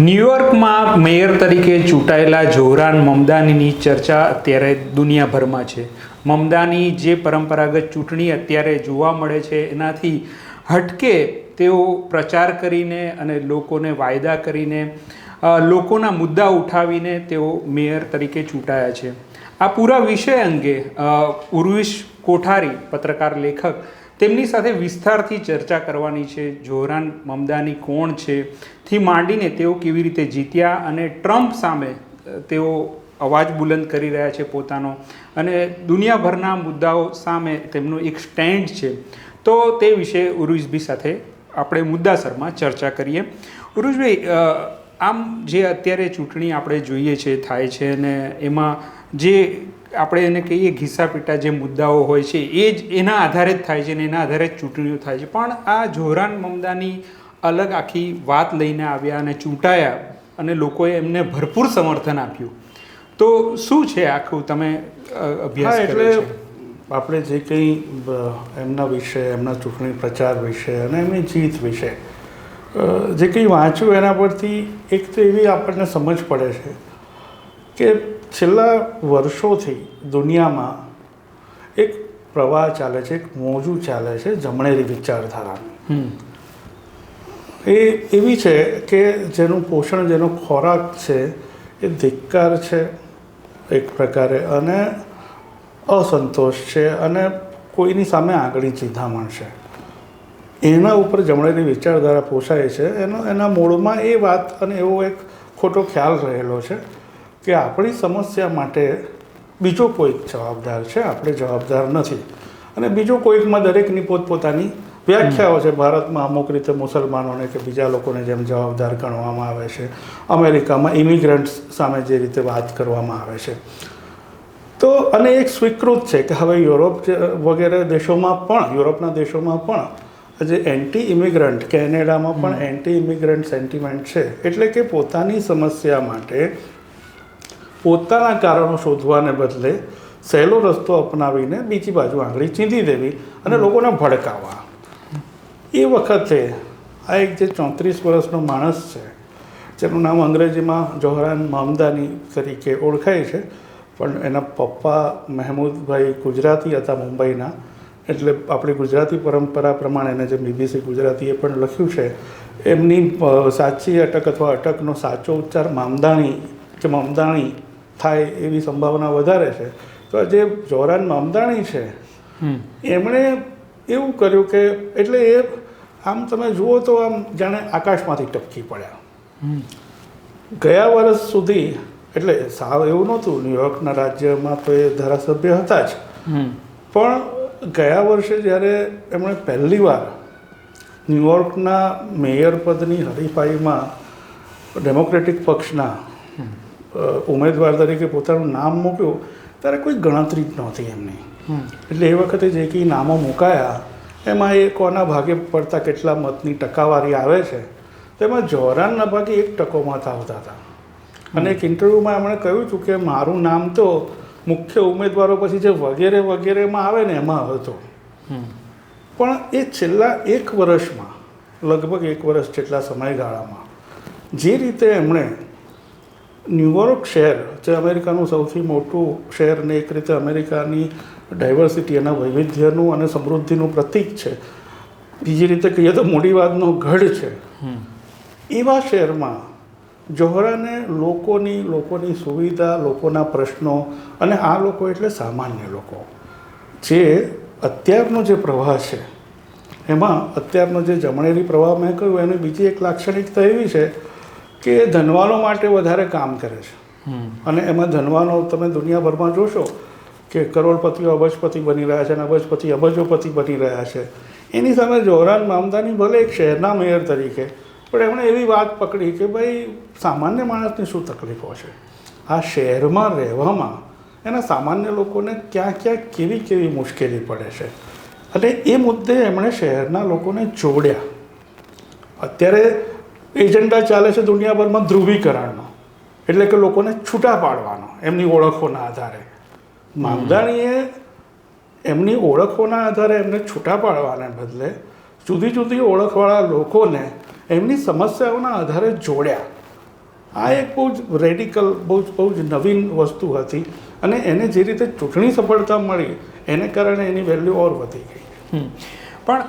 ન્યૂયોર્કમાં mayor તરીકે ચૂંટાયેલા ઝોહરાન મમદાનીની ચર્ચા અત્યારે દુનિયાભરમાં છે. મમદાની જે પરંપરાગત ચૂંટણી અત્યારે જોવા મળે છે એનાથી હટકે તેઓ પ્રચાર કરીને અને લોકોને વાયદા કરીને લોકોના મુદ્દા ઉઠાવીને તેઓ મેયર તરીકે ચૂંટાયા છે. આ પૂરા વિષય અંગે ઉર્વિશ કોઠારી, પત્રકાર લેખક, તેમની સાથે વિસ્તારથી ચર્ચા કરવાની છે. ઝોહરાન મમદાની કોણ છે થી માંડીને તેઓ કેવી રીતે જીત્યા અને ટ્રમ્પ સામે તેઓ અવાજ બુલંદ કરી રહ્યા છે પોતાનો, અને દુનિયાભરના મુદ્દાઓ સામે તેમનો એક સ્ટેન્ડ છે. તો તે વિશે ઉર્વિશભાઈ સાથે આપણે મુદ્દાસરમાં ચર્ચા કરીએ. ઉર્વિશભાઈ, આમ જે અત્યારે ચૂંટણી આપણે જોઈએ છે થાય છે, અને એમાં જે આપણે એને કહીએ ઘીસા પીટા જે મુદ્દાઓ હોય છે એ જ એના આધારે જ થાય છે અને એના આધારે જ ચૂંટણીઓ થાય છે. પણ આ ઝોહરાન મમદાની અલગ આખી વાત લઈને આવ્યા અને ચૂંટાયા અને લોકોએ એમને ભરપૂર સમર્થન આપ્યું. તો શું છે આખું તમે અભ્યાસ કર્યો છે? આપણે જે કંઈ એમના વિશે, એમના ચૂંટણી પ્રચાર વિશે અને એમની જીત વિશે જે કંઈ વાંચ્યું એના પરથી એક તો એવી આપણને સમજ પડે છે કે છેલ્લા વર્ષોથી દુનિયામાં એક પ્રવાહ ચાલે છે, એક મોજું ચાલે છે જમણેરી વિચારધારાનું. એ એવી છે કે જેનું પોષણ, જેનો ખોરાક છે એ ધિક્કાર છે એક પ્રકારે, અને અસંતોષ છે, અને કોઈની સામે આંગળી ચીંધામણ છે. એના ઉપર જમણેરી વિચારધારા પોષાય છે. એના મૂળમાં એ વાત અને એવો એક ખોટો ખ્યાલ રહેલો છે કે આપણી સમસ્યા માટે બીજો કોઈક જવાબદાર છે, આપણે જવાબદાર નથી. અને બીજો કોઈકમાં દરેકની પોતપોતાની વ્યાખ્યાઓ છે. ભારતમાં અમુક રીતે મુસલમાનોને કે બીજા લોકોને જેમ જવાબદાર ગણવામાં આવે છે, અમેરિકામાં ઇમિગ્રન્ટ્સ સામે જે રીતે વાત કરવામાં આવે છે. તો અને એક સ્વીકૃત છે કે હવે યુરોપ વગેરે દેશોમાં પણ, યુરોપના દેશોમાં પણ જે એન્ટી ઇમિગ્રન્ટ, કેનેડામાં પણ એન્ટી ઇમિગ્રન્ટ સેન્ટિમેન્ટ છે. એટલે કે પોતાની સમસ્યા માટે પોતાના કારણો શોધવાને બદલે સહેલો રસ્તો અપનાવીને બીજી બાજુ આંગળી ચીંધી દેવી અને લોકોને ભડકાવવા. એ વખતે આ એક જે 34 વર્ષનો માણસ છે, જેનું નામ અંગ્રેજીમાં ઝોહરાન મમદાની તરીકે ઓળખાય છે, પણ એના પપ્પા મહેમૂદભાઈ ગુજરાતી હતા મુંબઈના, એટલે આપણી ગુજરાતી પરંપરા પ્રમાણે એને જે BBC ગુજરાતીએ પણ લખ્યું છે, એમની સાચી અટક અથવા અટકનો સાચો ઉચ્ચાર મામદાણી કે મમદાણી થાય એવી સંભાવના વધારે છે. તો જે ઝોહરાન મમદાણી છે એમણે એવું કર્યું કે, એટલે એ આમ તમે જુઓ તો આમ જાણે આકાશમાંથી ટપકી પડ્યા. ગયા વર્ષ સુધી, એટલે સાવ એવું નહોતું, ન્યુયોર્કના રાજ્યમાં તો એ ધારાસભ્ય હતા જ, પણ ગયા વર્ષે જ્યારે એમણે પહેલીવાર ન્યુયોર્કના મેયર પદની હરીફાઈમાં ડેમોક્રેટિક પક્ષના ઉમેદવાર તરીકે પોતાનું નામ મૂક્યું, ત્યારે કોઈ ગણતરી જ નહોતી એમની. એટલે એ વખતે જે કંઈ નામો મુકાયા એમાં એ કોના ભાગે પડતા કેટલા મતની ટકાવારી આવે છે, તેમાં ઝોહરાનના ભાગે 1% મત આવતા હતા. અને એક ઇન્ટરવ્યૂમાં એમણે કહ્યું હતું કે મારું નામ તો મુખ્ય ઉમેદવારો પછી જે વગેરે વગેરેમાં આવે ને એમાં હતો. પણ એ છેલ્લા એક વર્ષમાં, લગભગ 1 વર્ષ જેટલા સમયગાળામાં જે રીતે એમણે ન્યૂયોર્ક શહેર, જે અમેરિકાનું સૌથી મોટું શહેર ને એક રીતે અમેરિકાની ડાયવર્સિટી, એના વૈવિધ્યનું અને સમૃદ્ધિનું પ્રતીક છે, બીજી રીતે કહીએ તો મૂડીવાદનો ગઢ છે, એવા શહેરમાં ઝોહરાને લોકોની સુવિધા, લોકોના પ્રશ્નો, અને આ લોકો એટલે સામાન્ય લોકો, જે અત્યારનો જે પ્રવાહ છે એમાં અત્યારનો જે જમણેરી પ્રવાહ મેં કહ્યું, એની બીજી એક લાક્ષણિકતા એવી છે કે ધનવાનો માટે વધારે કામ કરે છે. અને એમાં ધનવાનો તમે દુનિયાભરમાં જોશો કે કરોડપતિઓ અબજપતિ બની રહ્યા છે અને અબજપતિ અબજોપતિ બની રહ્યા છે. એની સામે ઝોહરાન મમદાની ભલે એક શહેરના મેયર તરીકે, પણ એમણે એવી વાત પકડી કે ભાઈ સામાન્ય માણસની શું તકલીફો છે, આ શહેરમાં રહેવામાં એના સામાન્ય લોકોને ક્યાં ક્યાં કેવી કેવી મુશ્કેલી પડે છે, અને એ મુદ્દે એમણે શહેરના લોકોને જોડ્યા. અત્યારે એજન્ડા ચાલે છે દુનિયાભરમાં ધ્રુવીકરણનો, એટલે કે લોકોને છૂટા પાડવાનો એમની ઓળખોના આધારે. મમદાણીએ એમની ઓળખોના આધારે એમને છૂટા પાડવાને બદલે જુદી જુદી ઓળખવાળા લોકોને એમની સમસ્યાઓના આધારે જોડ્યા. આ એક બહુ જ રેડિકલ, બહુ જ નવીન વસ્તુ હતી અને એને જે રીતે ચૂંટણી સફળતા મળી એને કારણે એની વેલ્યુ ઓર વધી ગઈ. પણ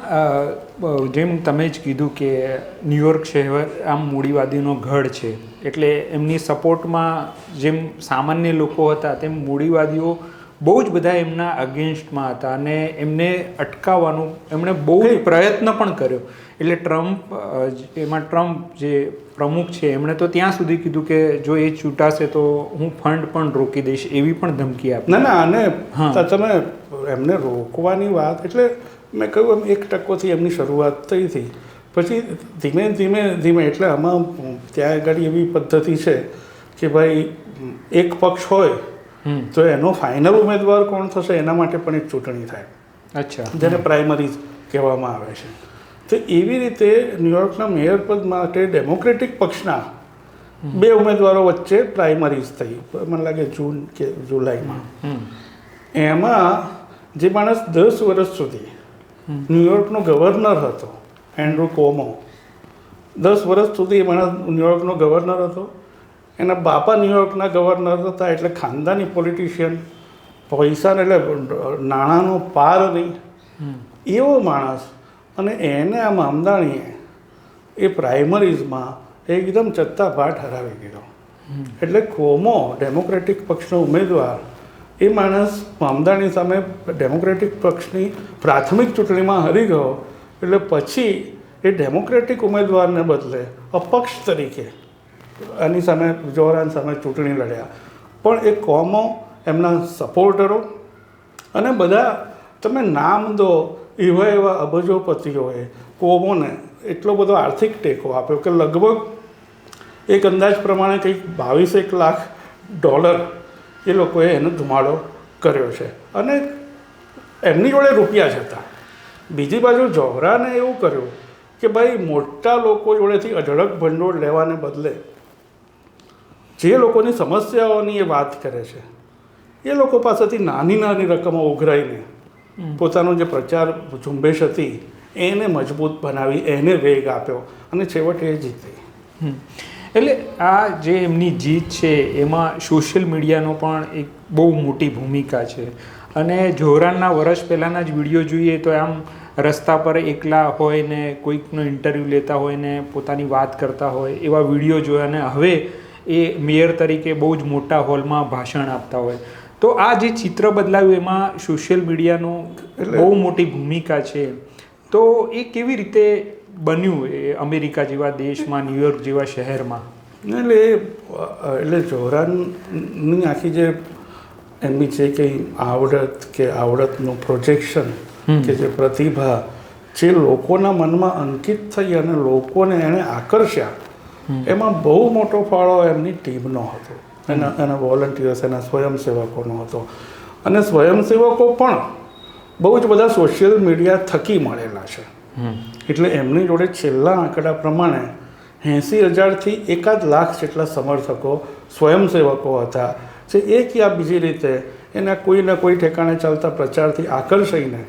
જેમ તમે જ કીધું કે ન્યુયોર્ક શહેર આમ મૂડીવાદીનો ગઢ છે, એટલે એમની સપોર્ટમાં જેમ સામાન્ય લોકો હતા તેમ મૂડીવાદીઓ બહુ જ બધા એમના અગેન્સ્ટમાં હતા અને એમને અટકાવવાનું એમણે બહુ જ પ્રયત્ન પણ કર્યો. એટલે ટ્રમ્પ જે પ્રમુખ છે એમણે તો ત્યાં સુધી કીધું કે જો એ ચૂંટાશે તો હું ફંડ પણ રોકી દઈશ, એવી પણ ધમકી આપી. ના અને તમે એમને રોકવાની વાત, એટલે મેં કહ્યું એમ 1% એમની શરૂઆત થઈ હતી, પછી ધીમે એટલે આમાં ત્યાં આગળ એવી પદ્ધતિ છે કે ભાઈ એક પક્ષ હોય તો એનો ફાઇનલ ઉમેદવાર કોણ થશે એના માટે પણ એક ચૂંટણી થાય. અચ્છા. જેને પ્રાઇમરીઝ કહેવામાં આવે છે. તો એવી રીતે ન્યુયોર્કના મેયર પદ માટે ડેમોક્રેટિક પક્ષના 2 ઉમેદવારો વચ્ચે પ્રાઇમરીઝ થઈ, મને લાગે જૂન કે જુલાઈમાં. એમાં જે માણસ 10 વર્ષ સુધી ન્યુયોર્કનો ગવર્નર હતો, એન્ડ્રુ કોમો, 10 વર્ષ સુધી એ માણસ ન્યુયોર્કનો ગવર્નર હતો. એના બાપા ન્યુયોર્કના ગવર્નર હતા, એટલે ખાનદાની પોલિટિશિયન, પૈસાને એટલે નાણાંનો પાર નહીં એવો માણસ, અને એને આ મામદાણીએ એ પ્રાઇમરીઝમાં એકદમ ચત્તાભાટ હરાવી દીધો. એટલે કોમો ડેમોક્રેટિક પક્ષનો ઉમેદવાર, એ માણસ મામદાણી સામે ડેમોક્રેટિક પક્ષની પ્રાથમિક ચૂંટણીમાં હારી ગયો. એટલે પછી એ ડેમોક્રેટિક ઉમેદવારને બદલે અપક્ષ તરીકે આની સામે જોરાન સામે ચૂંટણી લડ્યા. પણ એ કોમો, એમના સપોર્ટરો અને બધા, તમે નામ દો એવા અબજોપતિઓએ કોમોને એટલો બધો આર્થિક ટેકો આપ્યો કે લગભગ એક અંદાજ પ્રમાણે કંઈક $22 લાખ એ લોકોએ એનો ધુમાડો કર્યો છે. અને એમની જોડે રૂપિયા જ હતા. બીજી બાજુ જોહરાને એવું કર્યું કે ભાઈ મોટા લોકો જોડેથી અઢળક ભંડોળ લેવાને બદલે જે લોકોની સમસ્યાઓની એ વાત કરે છે એ લોકો પાસેથી નાની રકમો ઉઘરાઈને પોતાનો જે પ્રચાર ઝુંબેશ હતી એને મજબૂત બનાવી, એને વેગ આપ્યો અને છેવટે એ જીતી. એટલે આ જે એમની જીત છે એમાં સોશિયલ મીડિયાનો પણ એક બહુ મોટી ભૂમિકા છે. અને જોહરાનના વર્ષ પહેલાંના જ વિડીયો જોઈએ તો આમ રસ્તા પર એકલા હોય ને કોઈકનો ઇન્ટરવ્યૂ લેતા હોય ને પોતાની વાત કરતા હોય એવા વિડીયો જોયા, અને હવે એ મેયર તરીકે બહુ જ મોટા હોલમાં ભાષણ આપતા હોય. તો આ જે ચિત્ર બદલાયું એમાં સોશિયલ મીડિયાનો બહુ મોટી ભૂમિકા છે. તો એ કેવી રીતે બન્યું એ અમેરિકા જેવા દેશમાં, ન્યુયોર્ક જેવા શહેરમાં? એટલે જોહરાનની આખી જે એમની જે કંઈ આવડતનું પ્રોજેક્શન કે જે પ્રતિભા જે લોકોના મનમાં અંકિત થઈ અને લોકોને એણે આકર્ષ્યા, એમાં બહુ મોટો ફાળો એમની ટીમનો હતો, એના વોલન્ટિયર્સ, એના સ્વયંસેવકોનો હતો. અને સ્વયંસેવકો પણ બહુ જ બધા સોશિયલ મીડિયા થકી મળેલા છે. એટલે એમની જોડે છેલ્લા આંકડા પ્રમાણે 80,000થી 1 લાખ જેટલા સમર્થકો, સ્વયંસેવકો હતા, જે એક યા બીજી રીતે એના કોઈના કોઈ ઠેકાણે ચાલતા પ્રચારથી આકર્ષાઈને,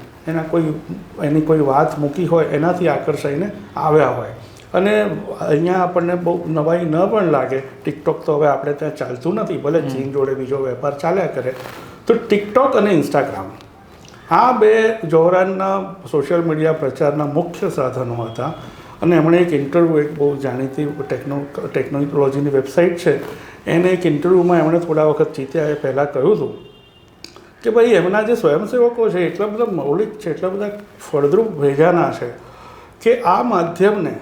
એની કોઈ વાત મૂકી હોય એનાથી આકર્ષાઈને આવ્યા હોય. અને અહીંયા આપણને બહુ નવાઈ ન પણ લાગે, ટિકટોક તો હવે આપણે ત્યાં ચાલતું નથી, ભલે ચીન જોડે બીજો વેપાર ચાલ્યા કરે, તો ટિકટોક અને ઇન્સ્ટાગ્રામ આ 2 જોહરાનના સોશિયલ મીડિયા પ્રચારના મુખ્ય સાધનો હતા. અને એમણે એક ઇન્ટરવ્યૂ, એક બહુ જાણીતી ટેકનોલોજીની વેબસાઇટ છે, એને એક ઇન્ટરવ્યૂમાં એમણે થોડા વખત જીત્યા એ પહેલાં કહ્યું હતું કે ભાઈ એમના જે સ્વયંસેવકો છે એટલા બધા મૌલિક છે, એટલા બધા ફળદ્રુપ ભેજાના છે કે આ માધ્યમને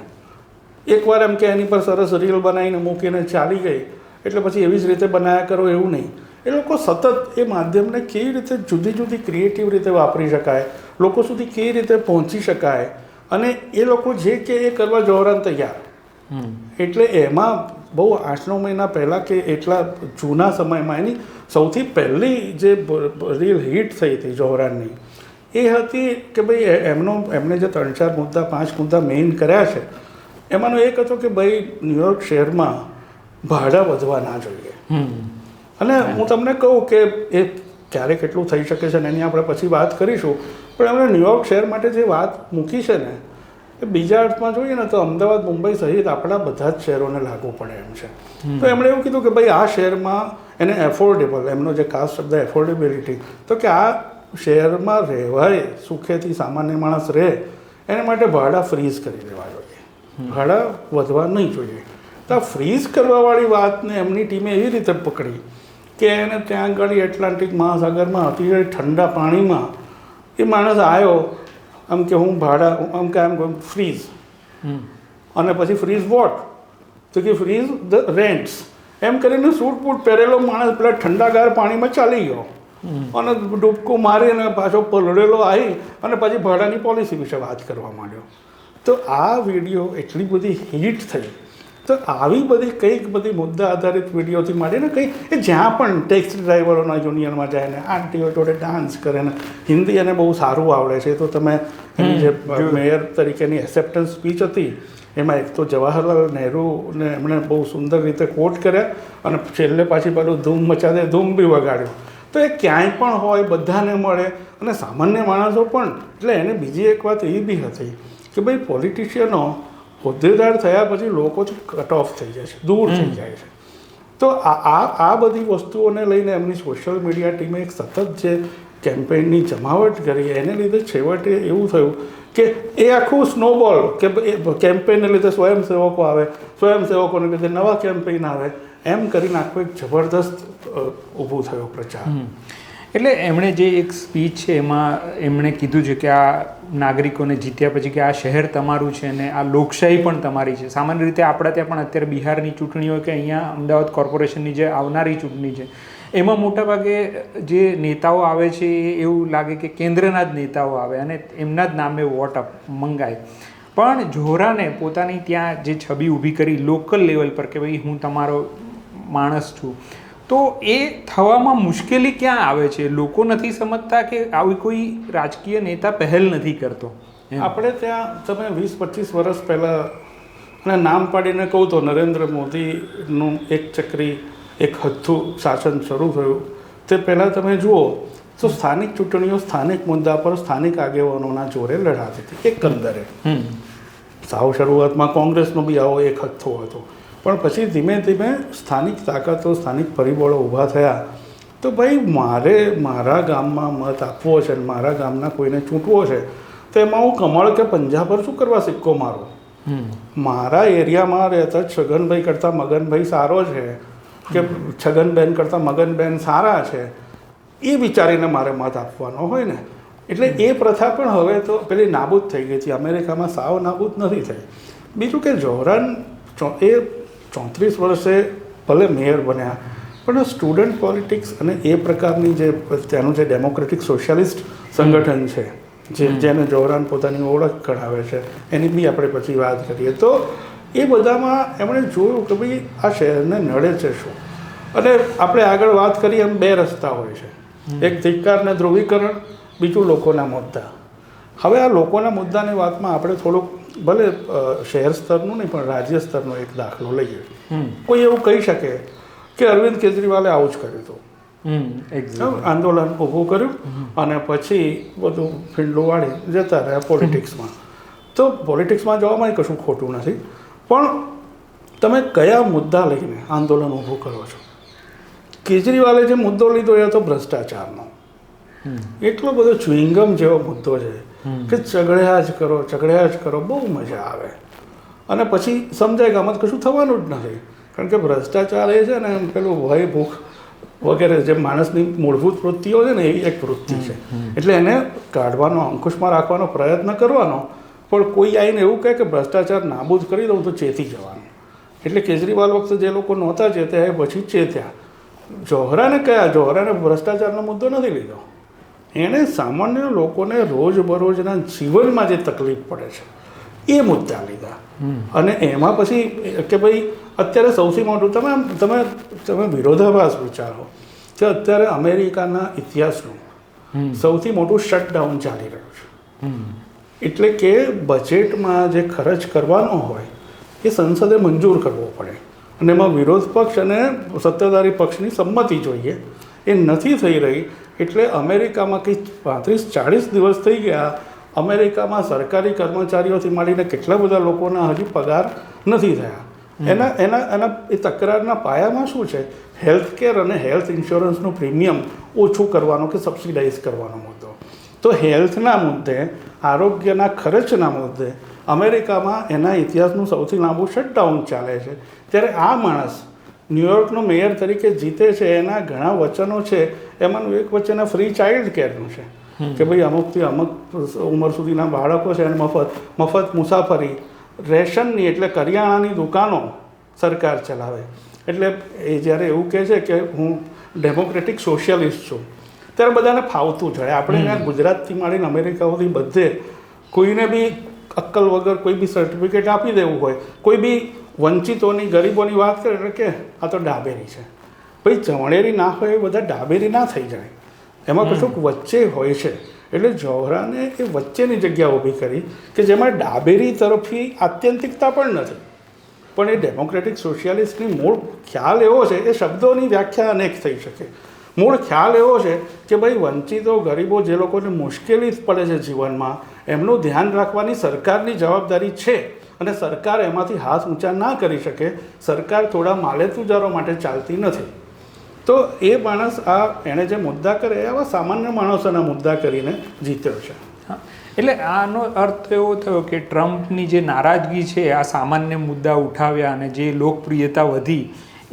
એકવાર એમ કે એની પર સરસ રીલ બનાવીને મૂકીને ચાલી ગઈ એટલે પછી એવી જ રીતે બનાવ્યા કરો એવું નહીં. એ લોકો સતત એ માધ્યમને કેવી રીતે જુદી જુદી ક્રિએટિવ રીતે વાપરી શકાય, લોકો સુધી કેવી રીતે પહોંચી શકાય, અને એ લોકો જે કે એ કરવા જોહરાન તૈયાર. એટલે એમાં બહુ 8-9 મહિના પહેલાં કે એટલા જૂના સમયમાં એની સૌથી પહેલી જે રીલ હિટ થઈ હતી જોહરાનની એ હતી કે ભાઈ એમને જે 3-4 મુદ્દા 5 મુદ્દા મેઇન કર્યા છે, એમાંનો એક હતો કે ભાઈ ન્યુયોર્ક શહેરમાં ભાડા વધવા ના જોઈએ. અને હું તમને કહું કે એ ક્યારે કેટલું થઈ શકે છે ને એની આપણે પછી વાત કરીશું, પણ એમણે ન્યુયોર્ક શહેર માટે જે વાત મૂકી છે ને બીજા અર્થમાં જોઈએ ને તો અમદાવાદ મુંબઈ સહિત આપણા બધા જ શહેરોને લાગુ પડે એમ છે. તો એમણે એવું કીધું કે ભાઈ આ શહેરમાં એને એફોર્ડેબલ, એમનો જે ખાસ શબ્દ એફોર્ડેબિલિટી, તો કે આ શહેરમાં રહેવાય સુખેથી, સામાન્ય માણસ રહે એના માટે ભાડા ફ્રીઝ કરી દેવા જોઈએ, ભાડા વધવા નહીં જોઈએ. તો આ ફ્રીઝ કરવાવાળી વાતને એમની ટીમે એવી રીતે પકડી કે એને ત્યાં આગળ એટલાન્ટિક મહાસાગરમાં અતિશય ઠંડા પાણીમાં એ માણસ આવ્યો આમ કે હું ભાડા આમ કે આમ ફ્રીઝ, અને પછી ફ્રીઝ વોટ, તો કે ફ્રીઝ ધ રેન્ટ્સ એમ કરીને સૂટ બૂટ પહેરેલો માણસ પેલા ઠંડાગાર પાણીમાં ચાલી ગયો અને ડૂબકું મારીને પાછો પલળેલો આવી અને પછી ભાડાની પોલિસી વિશે વાત કરવા માંડ્યો. તો આ વિડીયો એટલી બધી હિટ થઈ. તો આવી બધી કંઈક બધી મુદ્દા આધારિત વિડીયોથી માંડીને કંઈક એ જ્યાં પણ ટેક્સી ડ્રાઈવરોના યુનિયનમાં જાય ને આંટીઓ જોડે ડાન્સ કરે ને, હિન્દી એને બહુ સારું આવડે છે. તો તમે એની જે મેયર તરીકેની એક્સેપ્ટન્સ સ્પીચ હતી એમાં એક તો જવાહરલાલ નહેરુને એમણે બહુ સુંદર રીતે કોટ કર્યા અને છેલ્લે પાછી પેલું ધૂમ મચા દે ધૂમ બી વગાડ્યું. તો એ ક્યાંય પણ હોય બધાને મળે અને સામાન્ય માણસો પણ. એટલે એને બીજી એક વાત એ બી હતી કે ભાઈ પોલિટિશિયનો હોદ્દેદાર થયા પછી લોકોથી કટ ઓફ થઈ જાય છે, દૂર થઈ જાય છે. તો આ બધી વસ્તુઓને લઈને એમની સોશિયલ મીડિયા ટીમે એક સતત જે કેમ્પેઇનની જમાવટ કરી એને લીધે છેવટે એવું થયું કે એ આખું સ્નોબોલ કે કેમ્પેઇનને લીધે સ્વયંસેવકો આવે, સ્વયંસેવકોને લીધે નવા કેમ્પેઇન આવે, એમ કરીને આખું એક જબરદસ્ત ઊભું થયો પ્રચાર. એટલે એમણે જે એક સ્પીચ છે એમાં એમણે કીધું છે કે આ નાગરિકોને જીત્યા પછી કે આ શહેર તમારું છે ને આ લોકશાહી પણ તમારી છે. સામાન્ય રીતે આપણા ત્યાં પણ અત્યારે બિહારની ચૂંટણી હોય કે અહીંયા અમદાવાદ કોર્પોરેશનની જે આવનારી ચૂંટણી છે એમાં મોટાભાગે જે નેતાઓ આવે છે એ એવું લાગે કે કેન્દ્રના જ નેતાઓ આવે અને એમના જ નામે વોટ મંગાય. પણ જોહરાને પોતાની ત્યાં જે છબી ઊભી કરી લોકલ લેવલ પર કે ભાઈ હું તમારો માણસ છું, તો એ થવામાં મુશ્કેલી ક્યાં આવે છે? લોકો નથી સમજતા કે આવી કોઈ રાજકીય નેતા પહેલ નથી કરતો? આપણે ત્યાં તમે 20-25 વર્ષ પહેલાં અને નામ પાડીને કહું તો નરેન્દ્ર મોદીનું એક ચક્રી એક હથ્થું શાસન શરૂ થયું તે પહેલાં તમે જુઓ તો સ્થાનિક ચૂંટણીઓ સ્થાનિક મુદ્દા પર સ્થાનિક આગેવાનોના જોરે લડાતી હતી એકંદરે. સાવ શરૂઆતમાં કોંગ્રેસનો બી આવો એક હથ્થો હતો, પણ પછી ધીમે ધીમે સ્થાનિક તાકાતો, સ્થાનિક પરિબળો ઊભા થયા. તો ભાઈ મારે મારા ગામમાં મત આપવો છે અને મારા ગામના કોઈને ચૂંટવો છે તો એમાં હું કમળ કે પંજા પર શું કરવા સિક્કો મારો? મારા એરિયામાં રહેતા છગનભાઈ કરતાં મગનભાઈ સારો છે કે છગનબેન કરતાં મગનબેન સારા છે એ વિચારીને મારે મત આપવાનો હોય ને. એટલે એ પ્રથા પણ હવે તો પેલી નાબૂદ થઈ ગઈ છે. અમેરિકામાં સાવ નાબૂદ નથી થઈ. બીજું કે જોહરાન એ 34 વર્ષે ભલે મેયર બન્યા પણ સ્ટુડન્ટ પોલિટિક્સ અને એ પ્રકારની જે ત્યાંનું જે ડેમોક્રેટિક સોશિયાલિસ્ટ સંગઠન છે જેને જોહરાન પોતાની ઓળખ કઢાવે છે એની બી આપણે પછી વાત કરીએ તો એ બધામાં એમણે જોયું કે ભાઈ આ શહેરને નડે છે શું. અને આપણે આગળ વાત કરીએ એમ બે રસ્તા હોય છે, એક ધિક્કાર ને ધ્રુવીકરણ, બીજું લોકોના મુદ્દા. હવે આ લોકોના મુદ્દાની વાતમાં આપણે થોડુંક ભલે શહેર સ્તરનું નહીં પણ રાજ્ય સ્તરનો એક દાખલો લઈએ. કોઈ એવું કહી શકે કે અરવિંદ કેજરીવાલે આવું જ કર્યું હતું, આંદોલન ઊભું કર્યું અને પછી બધું ફીંડલું વાળી જતા રહ્યા પોલિટિક્સમાં. તો પોલિટિક્સમાં જવામાં કશું ખોટું નથી, પણ તમે કયા મુદ્દા લઈને આંદોલન ઊભું કરો છો? કેજરીવાલે જે મુદ્દો લીધો એ હતો ભ્રષ્ટાચારનો. એટલો બધો ચ્યુઇંગમ જેવો મુદ્દો છે કે ચગડ્યા જ કરો, બહુ મજા આવે અને પછી સમજાય કે આમાં કશું થવાનું જ નથી. કારણ કે ભ્રષ્ટાચાર એ છે ને પેલું ભય, ભૂખ વગેરે જે માણસની મૂળભૂત વૃત્તિઓ છે ને એવી એક વૃત્તિ છે. એટલે એને કાઢવાનો, અંકુશમાં રાખવાનો પ્રયત્ન કરવાનો, પણ કોઈ આવીને એવું કહે કે ભ્રષ્ટાચાર નાબૂદ કરી દઉં તો ચેતી જવાનું. એટલે કેજરીવાલ વખતે જે લોકો નહોતા ચેત્યા એ પછી ચેત્યા. જોહરાને ભ્રષ્ટાચારનો મુદ્દો નથી લીધો, એણે સામાન્ય લોકોને રોજબરોજના જીવનમાં જે તકલીફ પડે છે એ મુદ્દા લીધા. અને એમાં પછી કે ભાઈ અત્યારે સૌથી મોટું તમે વિરોધાભાસ વિચારો કે અત્યારે અમેરિકાના ઇતિહાસનું સૌથી મોટું શટડાઉન ચાલી રહ્યું છે. એટલે કે બજેટમાં જે ખર્ચ કરવાનો હોય એ સંસદે મંજૂર કરવો પડે અને એમાં વિરોધ પક્ષ અને સત્તાધારી પક્ષની સંમતિ જોઈએ, એ નથી થઈ રહી. એટલે અમેરિકામાં કંઈ 35-40 દિવસ થઈ ગયા અમેરિકામાં સરકારી કર્મચારીઓથી માંડીને કેટલા બધા લોકોના હજી પગાર નથી થયા. એના એ તકરારના પાયામાં શું છે? હેલ્થ કેર અને હેલ્થ ઇન્સ્યોરન્સનું પ્રીમિયમ ઓછું કરવાનો કે સબસિડાઇઝ કરવાનો મુદ્દો. તો હેલ્થના મુદ્દે, આરોગ્યના ખર્ચના મુદ્દે અમેરિકામાં એના ઇતિહાસનું સૌથી લાંબુ શટડાઉન ચાલે છે. ત્યારે આ માણસ ન્યુયોર્કનો મેયર તરીકે જીતે છે, એના ઘણા વચનો છે, એમાંનું એક વચન ફ્રી ચાઇલ્ડ કેરનું છે કે ભાઈ અમુકથી અમુક ઉંમર સુધીના બાળકો છે એને મફત મુસાફરી, રેશનની એટલે કરિયાણાની દુકાનો સરકાર ચલાવે. એટલે એ જ્યારે એવું કહે છે કે હું ડેમોક્રેટિક સોશિયલિસ્ટ છું, ત્યારે બધાને ફાવતું જાય. આપણે અહીંયા ગુજરાતથી માંડીને અમેરિકા સુધી બધે કોઈને બી અક્કલ વગર કોઈ બી સર્ટિફિકેટ આપી દેવું હોય, કોઈ બી વંચિતોની, ગરીબોની વાત કરે એટલે કે આ તો ડાબેરી છે. ભાઈ ચવણેરી ના હોય એ બધા ડાબેરી ના થઈ જાય, એમાં કશુંક વચ્ચે હોય છે. એટલે જવાહરાને એ વચ્ચેની જગ્યા ઊભી કરી કે જેમાં ડાબેરી તરફી આત્યંતિકતા પણ નથી, પણ એ ડેમોક્રેટિક સોશિયાલિસ્ટની મૂળ ખ્યાલ એવો છે, એ શબ્દોની વ્યાખ્યા અનેક થઈ શકે. મૂળ ખ્યાલ એવો છે કે ભાઈ વંચિતો, ગરીબો, જે લોકોને મુશ્કેલી પડે છે જીવનમાં, એમનું ધ્યાન રાખવાની સરકારની જવાબદારી છે અને સરકાર એમાંથી હાથ ઊંચા ના કરી શકે. સરકાર થોડા માલેતુજારો માટે ચાલતી નથી. તો એ માણસ એણે જે મુદ્દા કરે આવા સામાન્ય માણસોના મુદ્દા કરીને જીત્યો છે. એટલે આનો અર્થ એવો થયો કે ટ્રમ્પની જે નારાજગી છે આ સામાન્ય મુદ્દા ઉઠાવ્યા અને જે લોકપ્રિયતા વધી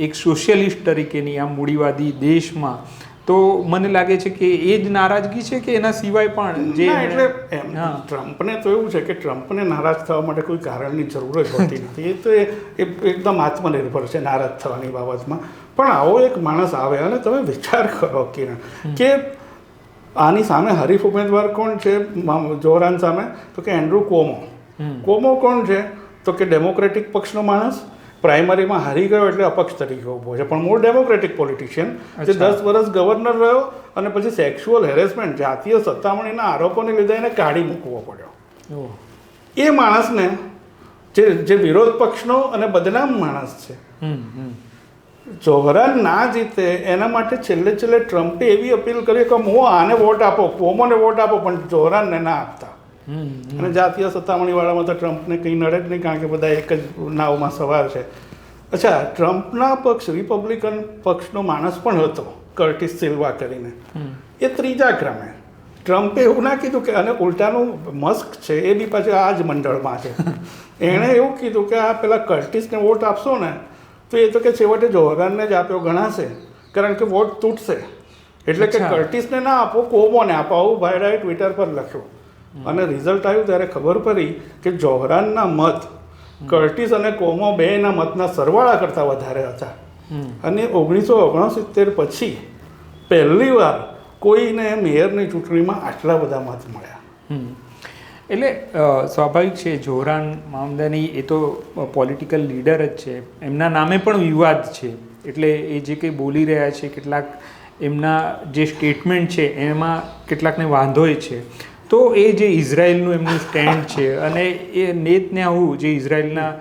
એક સોશિયલિસ્ટ તરીકેની આ મૂડીવાદી દેશમાં, તો મને લાગે છે કે એ જ નારાજગી છે કે એના સિવાય પણ જે એટલે ટ્રમ્પને તો એવું છે કે ટ્રમ્પને નારાજ થવા માટે કોઈ કારણની જરૂર જ હોતી નથી. એ તો એકદમ આત્મનિર્ભર છે નારાજ થવાની બાબતમાં. પણ આવો એક માણસ આવે અને તમે વિચાર કરો કિરણ કે આની સામે હરીફ ઉમેદવાર કોણ છે જોહરાન સામે? તો કે એન્ડ્રુ કોમો. કોમો કોણ છે? તો કે ડેમોક્રેટિક પક્ષનો માણસ, પ્રાઇમરીમાં હારી ગયો એટલે અપક્ષ તરીકે ઊભો છે, પણ મૂળ ડેમોક્રેટિક પોલિટિશિયન જે 10 વર્ષ ગવર્નર રહ્યો અને પછી સેક્સ્યુઅલ હેરેસમેન્ટ, જાતીય સતામણીના આરોપોને લીધે એને કાઢી મૂકવો પડ્યો. એ માણસને જે વિરોધ પક્ષનો અને બદનામ માણસ છે, જોહરાન ના જીતે એના માટે છેલ્લે ટ્રમ્પે એવી અપીલ કરી કે હું આને વોટ આપો, કોમોને વોટ આપો, પણ જોહરાનને ના આપતા. અને જાતીય સત્તામણીવાળામાં તો ટ્રમ્પને કંઈ નડે જ નહીં, કારણ કે બધા એક જ નાવમાં સવાર છે. અચ્છા, ટ્રમ્પના પક્ષ, રિપબ્લિકન પક્ષનો માણસ પણ હતો કર્ટિસ સિલ્વા કરીને, એ 3જા ક્રમે. ટ્રમ્પે એવું ના કીધું કે, અને ઉલટાનું મસ્ક છે એ બી પાછું આ જ મંડળમાં છે, એણે એવું કીધું કે આ પેલા કર્ટિસને વોટ આપશો ને તો એ તો કે છેવટે જોહરાનને જ આપ્યો ગણાશે, કારણ કે વોટ તૂટશે. એટલે કે કર્ટિસને ના આપો, કોમોને આપો, આવું ભાઈડાએ ટ્વિટર પર લખ્યું. અને રિઝલ્ટ આવ્યું ત્યારે ખબર પડી કે જોહરાનના મત કર્ટિસ અને કોમો બેના મતના સરવાળા કરતાં વધારે હતા. અને 1969 પછી પહેલીવાર કોઈને મેયરની ચૂંટણીમાં આટલા બધા મત મળ્યા. એટલે સ્વાભાવિક છે, જોહરાન મમદાની એ તો પોલિટિકલ લીડર જ છે, એમના નામે પણ વિવાદ છે. એટલે એ જે કંઈ બોલી રહ્યા છે, કેટલાક એમના જે સ્ટેટમેન્ટ છે એમાં કેટલાકને વાંધોય છે. તો એ જે ઇઝરાયલનું એમનું સ્ટેન્ડ છે, અને એ નેતન્યાહુ જે ઇઝરાયલના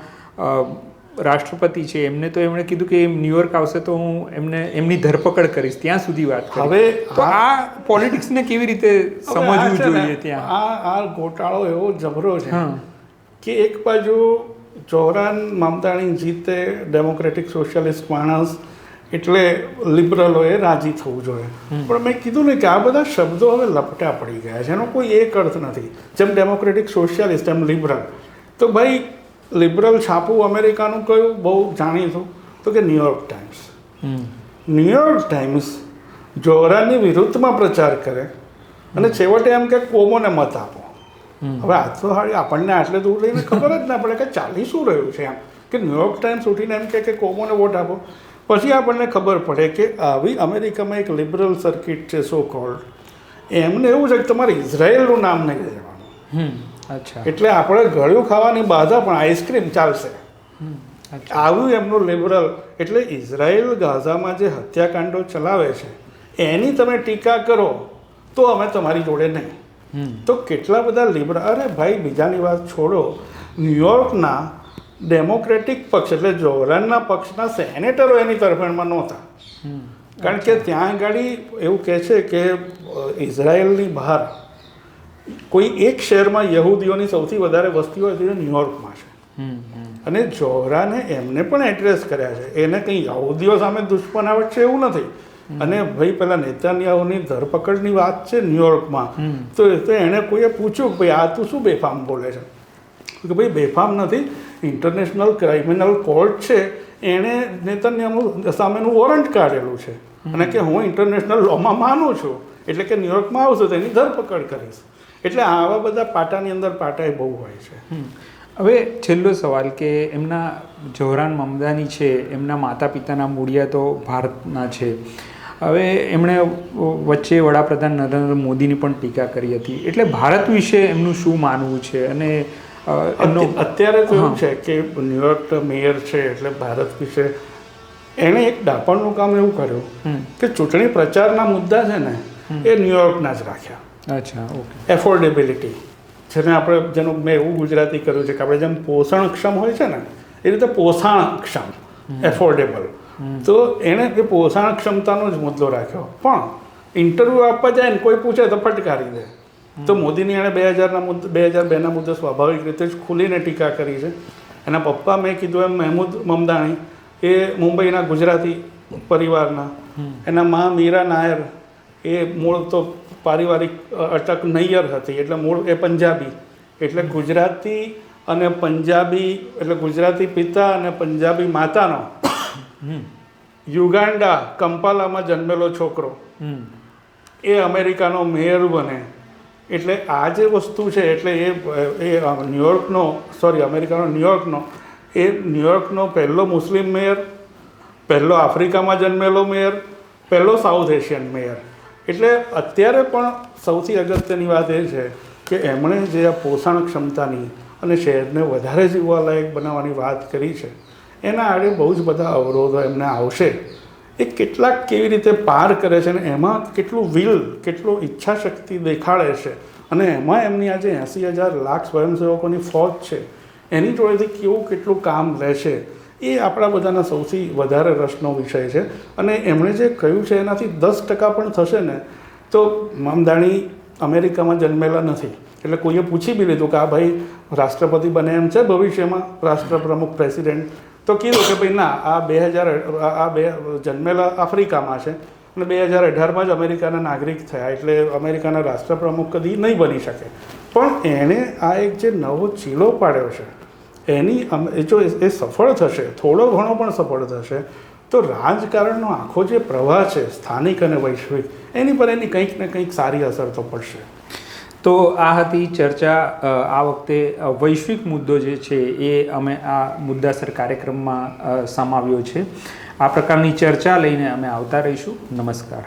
રાષ્ટ્રપતિ છે, એમને તો એમણે કીધું કે ન્યુયોર્ક આવશે તો હું એમની ધરપકડ કરીશ, ત્યાં સુધી વાત કરી. હવે તો આ પોલિટિક્સને કેવી રીતે સમજવું જોઈએ ત્યાં? આ ગોટાળો એવો જબરો છે કે એક બાજુ જોહરાન મમદાની જીતે, ડેમોક્રેટિક સોશિયલિસ્ટ માણસ, એટલે લિબરલોએ રાજી થવું જોઈએ. પણ મેં કીધું ને કે આ બધા શબ્દો હવે લપટા પડી ગયા છે, એનો કોઈ એક અર્થ નથી. જેમ ડેમોક્રેટિક સોશિયલિસ્ટ એમ લિબરલ. તો ભાઈ લિબરલ છાપું અમેરિકાનું કયું બહુ જાણીતું? તો કે ન્યુયોર્ક ટાઈમ્સ. ન્યુયોર્ક ટાઈમ્સ જોહરાનની વિરુદ્ધમાં પ્રચાર કરે અને છેવટે એમ કે કોમોને મત આપો. હવે આ તો આપણને આટલે દૂર લઈને ખબર જ ના પડે કે ચાલી શું રહ્યું છે એમ, કે ન્યુયોર્ક ટાઈમ્સ ઉઠીને એમ કે કોમોને વોટ આપો. પછી આપણને ખબર પડે કે આવી અમેરિકામાં એક લિબરલ સર્કિટ છે સો કોલ્ડ, એમને એવું છે કે તમારે ઇઝરાયલનું નામ નહીં લેવાનું. અચ્છા, એટલે આપણે ગળ્યું ખાવાની બાધા પણ આઈસ્ક્રીમ ચાલશે. આવ્યું એમનું લિબરલ. એટલે ઇઝરાયલ ગાઝામાં જે હત્યાકાંડો ચલાવે છે એની તમે ટીકા કરો તો અમે તમારી જોડે નહીં. તો કેટલા બધા લિબરલ, અરે ભાઈ બીજાની વાત છોડો, ન્યુયોર્કના ડેમોક્રેટિક પક્ષ એટલે જોહરાનના પક્ષના સેનેટરો એની તરફેણમાં નહોતા, કારણ કે ત્યાં આગળ એવું કહે છે કે ઇઝરાયલની બહાર કોઈ એક શહેરમાં યહૂદીઓની સૌથી વધારે વસ્તી હોય તો એ ન્યુયોર્કમાં છે. અને જોહરાને એમને પણ એડ્રેસ કર્યા છે. એને કંઈ યહૂદીઓ સામે દુશ્મનાવટ છે એવું નથી. અને ભાઈ પેલા નેતાન્યાહુની ધરપકડની વાત છે ન્યુયોર્કમાં, તો એણે કોઈએ પૂછ્યું કે ભાઈ આ તું શું બેફામ બોલે છે? કે ભાઈ બેફામ નથી, ઇન્ટરનેશનલ ક્રિમિનલ કોર્ટ છે એણે નેતાન્યાહુ સામેનું વોરંટ કાઢેલું છે અને કે હું ઇન્ટરનેશનલ લોમાં માનું છું, એટલે કે ન્યુયોર્કમાં આવશે તો એની ધરપકડ કરીશ. એટલે આવા બધા પાટાની અંદર પાટા બહુ હોય છે. હવે છેલ્લો સવાલ કે એમના જોહરાન મમદાની છે, એમના માતા પિતાના મૂળિયા તો ભારતના છે. હવે એમણે વચ્ચે વડાપ્રધાન નરેન્દ્ર મોદીની પણ ટીકા કરી હતી. એટલે ભારત વિશે એમનું શું માનવું છે? અને અત્યારે તો એવું છે કે ન્યુયોર્ક મેયર છે એટલે ભારત વિશે એણે એક ડાપણનું કામ એવું કર્યું કે ચૂંટણી પ્રચારના મુદ્દા છે ને એ ન્યુયોર્કના જ રાખ્યા. અચ્છા, ઓકે. એફોર્ડેબિલિટી જેને આપણે જેનું મેં એવું ગુજરાતી કર્યું છે કે આપણે જેમ પોષણક્ષમ હોય છે ને એ રીતે પોષણક્ષમ, એફોર્ડેબલ. તો એણે એ પોષણ ક્ષમતાનો જ મુદ્દો રાખ્યો. પણ ઇન્ટરવ્યૂ આપવા જાય ને કોઈ પૂછે તો ફટકારી દે. તો મોદીની એણે 2002ના મુદ્દે સ્વાભાવિક રીતે જ ખુલીને ટીકા કરી છે. એના પપ્પા મેં કીધું એમ મહેમૂદ મમદાણી એ મુંબઈના ગુજરાતી પરિવારના, એના મા મીરા નાયર એ મૂળ તો પારિવારિક અટક નૈયર હતી, એટલે મૂળ એ પંજાબી, એટલે ગુજરાતી અને પંજાબી, એટલે ગુજરાતી પિતા અને પંજાબી માતાનો યુગાન્ડા કંપાલામાં જન્મેલો છોકરો એ અમેરિકાનો મેયર બને. એટલે આ જે વસ્તુ છે એટલે એ અમેરિકાનો ન્યુયોર્કનો પહેલો મુસ્લિમ મેયર, પહેલો આફ્રિકામાં જન્મેલો મેયર, પહેલો સાઉથ એશિયન મેયર. એટલે અત્યારે પણ સૌથી અગત્યની વાત એ છે કે એમણે જે આ પોષણ ક્ષમતાની અને શહેરને વધારે જીવવાલાયક બનાવવાની વાત કરી છે, એના આડે બહુ જ બધા અવરોધો એમને આવશે. એ કેટલાક કેવી રીતે પાર કરે છે અને એમાં કેટલું કેટલું ઈચ્છાશક્તિ દેખાડે છે, અને એમાં એમની આજે 80,000 લાખ સ્વયંસેવકોની ફોજ છે એની જોડેથી કેટલું કામ લેશે એ આપણા બધાના સૌથી વધારે રસનો વિષય છે. અને એમણે જે કહ્યું છે એનાથી 10% પણ થશે ને તો મમદાણી અમેરિકામાં જન્મેલા નથી. એટલે કોઈએ પૂછી બી લીધું કે આ ભાઈ રાષ્ટ્રપતિ બને એમ છે ભવિષ્યમાં, રાષ્ટ્રપ્રમુખ, પ્રેસિડેન્ટ? તો કીધું કે ભાઈ ના, આ બે જન્મેલા આફ્રિકામાં છે અને 2018માં જ અમેરિકાના નાગરિક થયા, એટલે અમેરિકાના રાષ્ટ્રપ્રમુખ કદી નહીં બની શકે. પણ એણે આ એક જે નવો ચીલો પાડ્યો છે એની જો એ સફળ થશે, થોડો ઘણો પણ સફળ થશે, તો રાજકારણનો આખો જે પ્રવાહ છે સ્થાનિક અને વૈશ્વિક, એની પર એની કંઈક ને કંઈક સારી અસર તો પડશે. તો આ હતી ચર્ચા. આ વખતે વૈશ્વિક મુદ્દો જે છે એ અમે આ મુદ્દાસર કાર્યક્રમમાં સમાવ્યો છે. આ પ્રકારની ચર્ચા લઈને અમે આવતા રહીશું. નમસ્કાર.